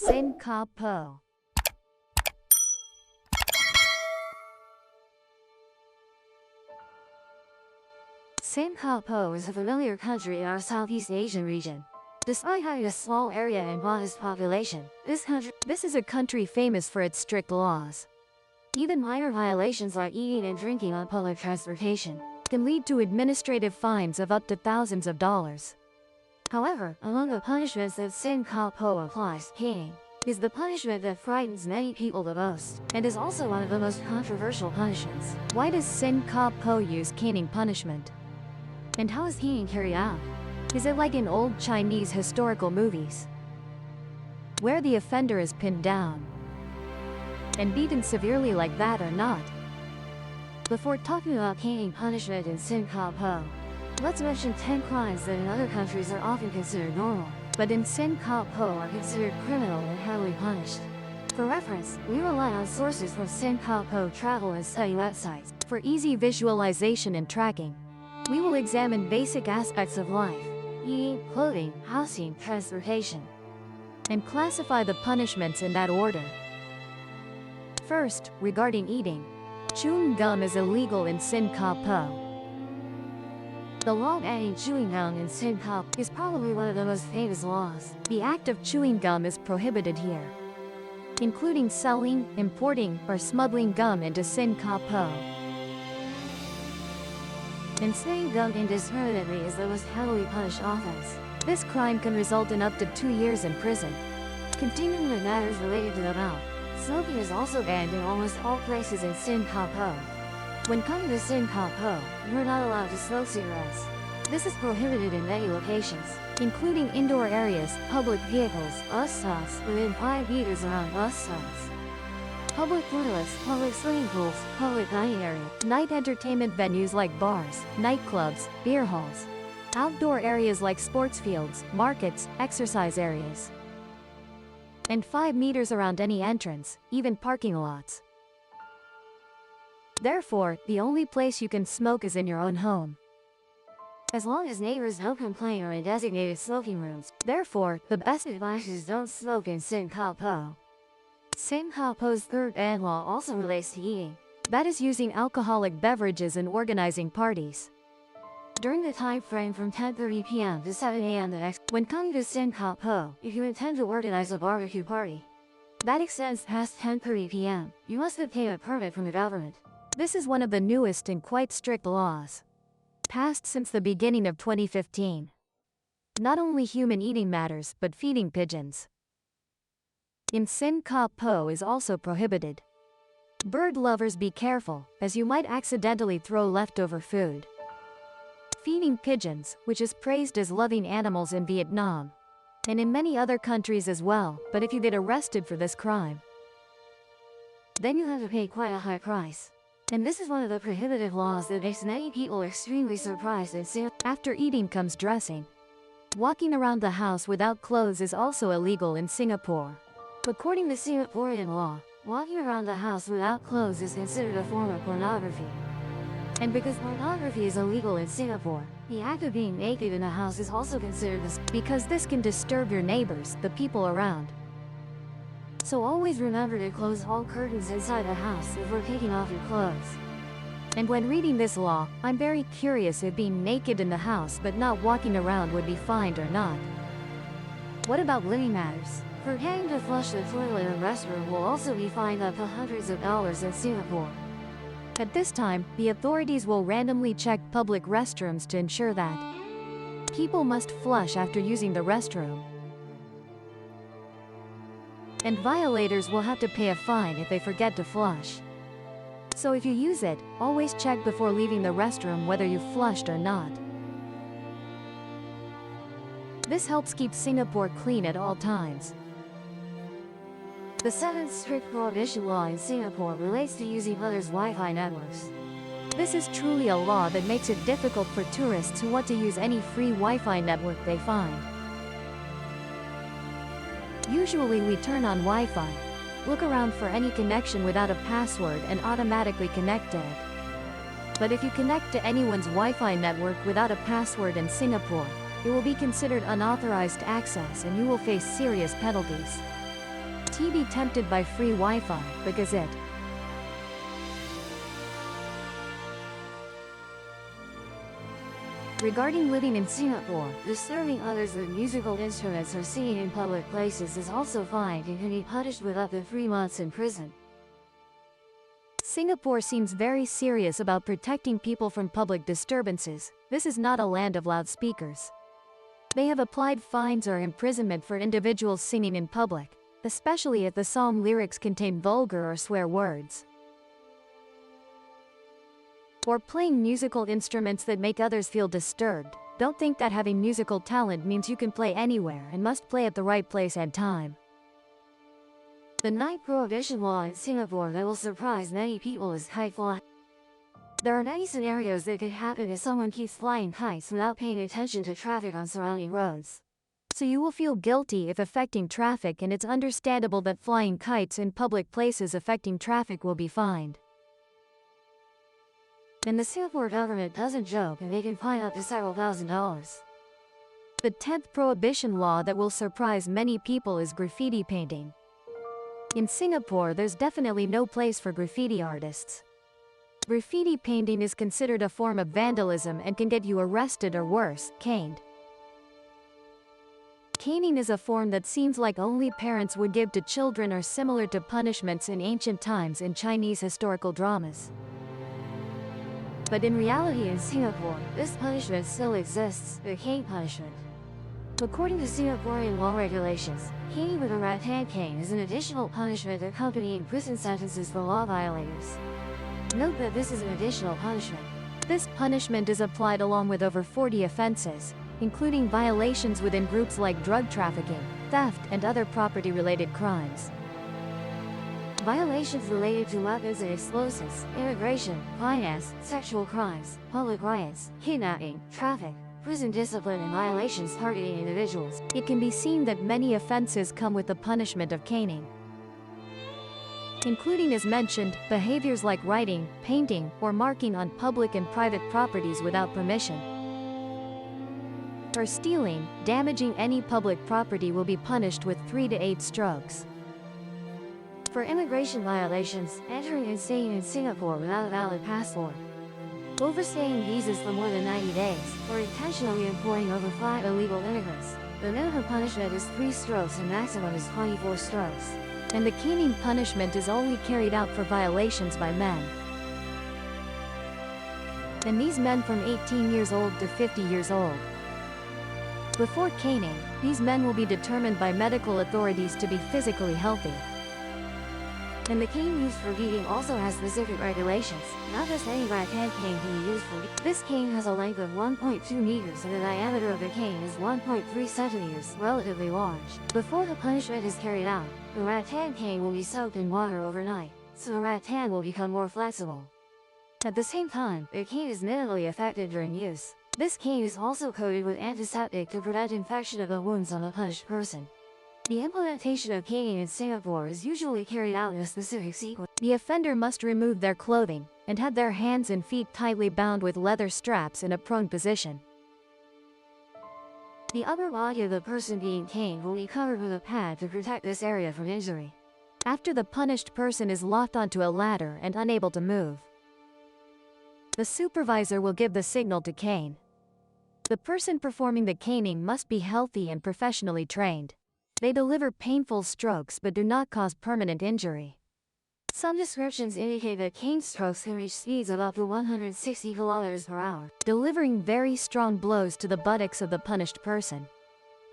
Sin Ka Po. Sin Ka Po is a familiar country in our Southeast Asian region. Despite having a small area and modest population, this is a country famous for its strict laws. Even minor violations like eating and drinking on public transportation can lead to administrative fines of up to thousands of dollars. However, among the punishments that Sin Ka Po applies, caning is the punishment that frightens many people the most, and is also one of the most controversial punishments. Why does Sin Ka Po use caning punishment? And how is caning carried out? Is it like in old Chinese historical movies, where the offender is pinned down and beaten severely like that, or not? Before talking about caning punishment in Sin Ka Po, let's mention 10 crimes that in other countries are often considered normal, but in Sin Ka Po are considered criminal and heavily punished. For reference, we rely on sources from Sin Ka Po travel and study websites. For easy visualization and tracking, we will examine basic aspects of life: eating, clothing, housing, transportation, and classify the punishments in that order. First, regarding eating, chewing gum is illegal in Sin Ka Po. The law banning chewing gum in Sin Ka Po is probably one of the most famous laws. The act of chewing gum is prohibited here, including selling, importing, or smuggling gum into Sin Ka Po. And chewing gum indiscriminately is the most heavily punished offense. This crime can result in up to 2 years in prison. Continuing with matters related to the mouth, smoking is also banned in almost all places in Sin Ka Po. When coming to Sin Ka Po, you are not allowed to smoke cigarettes. This is prohibited in many locations, including indoor areas, public vehicles, bus stops, within 5 meters around bus stops, public toilets, public swimming pools, public dining areas, night entertainment venues like bars, nightclubs, beer halls, outdoor areas like sports fields, markets, exercise areas, and 5 meters around any entrance, even parking lots. Therefore, the only place you can smoke is in your own home, as long as neighbors don't complain, or in designated smoking rooms. Therefore, the best advice is don't smoke in Sin Ka Po. Sin Ka Po's third ban law also relates to eating. That is, using alcoholic beverages and organizing parties during the time frame from 10:30 p.m. to 7 a.m. the next. When coming to Sin Ka Po, if you intend to organize a barbecue party that extends past 10:30 p.m., you must obtain a permit from the government. This is one of the newest and quite strict laws, passed since the beginning of 2015. Not only human eating matters, but feeding pigeons in Sin Ka Po is also prohibited. Bird lovers, be careful, as you might accidentally throw leftover food. Feeding pigeons, which is praised as loving animals in Vietnam, and in many other countries as well, but if you get arrested for this crime, then you have to pay quite a high price. And this is one of the prohibitive laws that makes many people extremely surprised and sad. After eating comes dressing. Walking around the house without clothes is also illegal in Singapore. According to Singaporean law, walking around the house without clothes is considered a form of pornography. And because pornography is illegal in Singapore, the act of being naked in the house is also considered because this can disturb your neighbors, the people around. So always remember to close all curtains inside the house before taking off your clothes. And when reading this law, I'm very curious if being naked in the house but not walking around would be fined or not. What about living matters? Forgetting to flush the toilet in a restroom will also be fined up to hundreds of dollars in Singapore. At this time, the authorities will randomly check public restrooms to ensure that people must flush after using the restroom, and violators will have to pay a fine if they forget to flush. So if you use it, always check before leaving the restroom whether you've flushed or not. This helps keep Singapore clean at all times. The seventh strict prohibition law in Singapore relates to using others' Wi-Fi networks. This is truly a law that makes it difficult for tourists who want to use any free Wi-Fi network they find. Usually we turn on Wi-Fi, look around for any connection without a password, and automatically connect to it. But if you connect to anyone's Wi-Fi network without a password in Singapore, it will be considered unauthorized access and you will face serious penalties. be tempted by free Wi-Fi, because it Regarding living in Singapore, disturbing others with musical instruments or singing in public places is also fined and can be punished with up to 3 months in prison. Singapore seems very serious about protecting people from public disturbances. This is not a land of loudspeakers. They have applied fines or imprisonment for individuals singing in public, especially if the song lyrics contain vulgar or swear words, or playing musical instruments that make others feel disturbed. Don't think that having musical talent means you can play anywhere and must play at the right place and time. The night prohibition law in Singapore that will surprise many people is kite flying. There are many scenarios that could happen if someone keeps flying kites without paying attention to traffic on surrounding roads. So you will feel guilty if affecting traffic, and it's understandable that flying kites in public places affecting traffic will be fined. And the Singapore government doesn't joke, and they can fine up to several $1,000s. The 10th prohibition law that will surprise many people is graffiti painting. In Singapore, there's definitely no place for graffiti artists. Graffiti painting is considered a form of vandalism and can get you arrested or worse, caned. Caning is a form that seems like only parents would give to children, or similar to punishments in ancient times in Chinese historical dramas. But in reality in Singapore, this punishment still exists, the cane punishment. According to Singaporean law regulations, caning with a rattan cane is an additional punishment accompanying prison sentences for law violators. Note that this is an additional punishment. This punishment is applied along with over 40 offenses, including violations within groups like drug trafficking, theft, and other property-related crimes. Violations related to weapons and explosives, immigration, finance, sexual crimes, public riots, kidnapping, traffic, prison discipline, and violations targeting individuals. It can be seen that many offenses come with the punishment of caning, including, as mentioned, behaviors like writing, painting, or marking on public and private properties without permission. For stealing, damaging any public property will be punished with 3 to 8 strokes. For immigration violations, entering and staying in Singapore without a valid passport, overstaying visas for more than 90 days, or intentionally employing over 5 illegal immigrants, the minimum punishment is 3 strokes and maximum is 24 strokes. And the caning punishment is only carried out for violations by men. And these men from 18 years old to 50 years old. Before caning, these men will be determined by medical authorities to be physically healthy. And the cane used for beating also has specific regulations. Not just any rattan cane can be used for beating. This cane has a length of 1.2 meters and the diameter of the cane is 1.3 centimeters, relatively large. Before the punishment is carried out, the rattan cane will be soaked in water overnight, so the rattan will become more flexible. At the same time, the cane is minimally affected during use. This cane is also coated with antiseptic to prevent infection of the wounds on the punished person. The implementation of caning in Singapore is usually carried out in a specific sequence. The offender must remove their clothing and have their hands and feet tightly bound with leather straps in a prone position. The upper body of the person being caned will be covered with a pad to protect this area from injury. After the punished person is locked onto a ladder and unable to move, the supervisor will give the signal to cane. The person performing the caning must be healthy and professionally trained. They deliver painful strokes but do not cause permanent injury. Some descriptions indicate that cane strokes can reach speeds of up to 160 km per hour, delivering very strong blows to the buttocks of the punished person.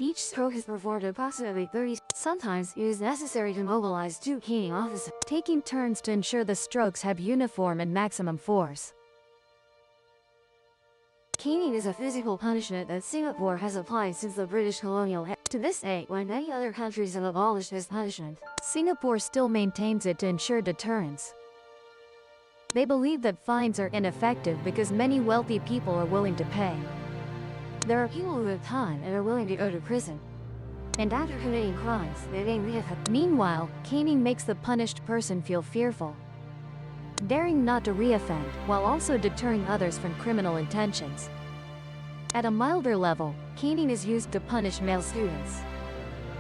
Each stroke is performed approximately 30. Sometimes it is necessary to mobilize 2 caning officers, taking turns to ensure the strokes have uniform and maximum force. Caning is a physical punishment that Singapore has applied since the British colonial era. To this day, when many other countries have abolished this punishment, Singapore still maintains it to ensure deterrence. They believe that fines are ineffective because many wealthy people are willing to pay. There are people who have time and are willing to go to prison, and after committing crimes, they may reoffend. Meanwhile, caning makes the punished person feel fearful, daring not to reoffend, while also deterring others from criminal intentions. At a milder level, caning is used to punish male students.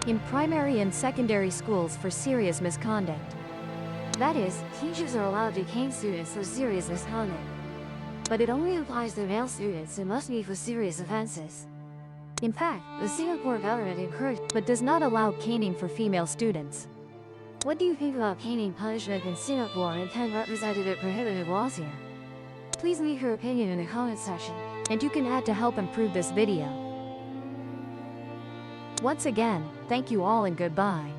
in primary and secondary schools for serious misconduct. That is, teachers are allowed to cane students for serious misconduct. But it only applies to male students and must be for serious offenses. In fact, the Singapore government encourages but does not allow caning for female students. What do you think about caning punishment in Singapore and 10 representative prohibited laws here? Please leave your opinion in the comment section, and you can add to help improve this video. Once again, thank you all and goodbye.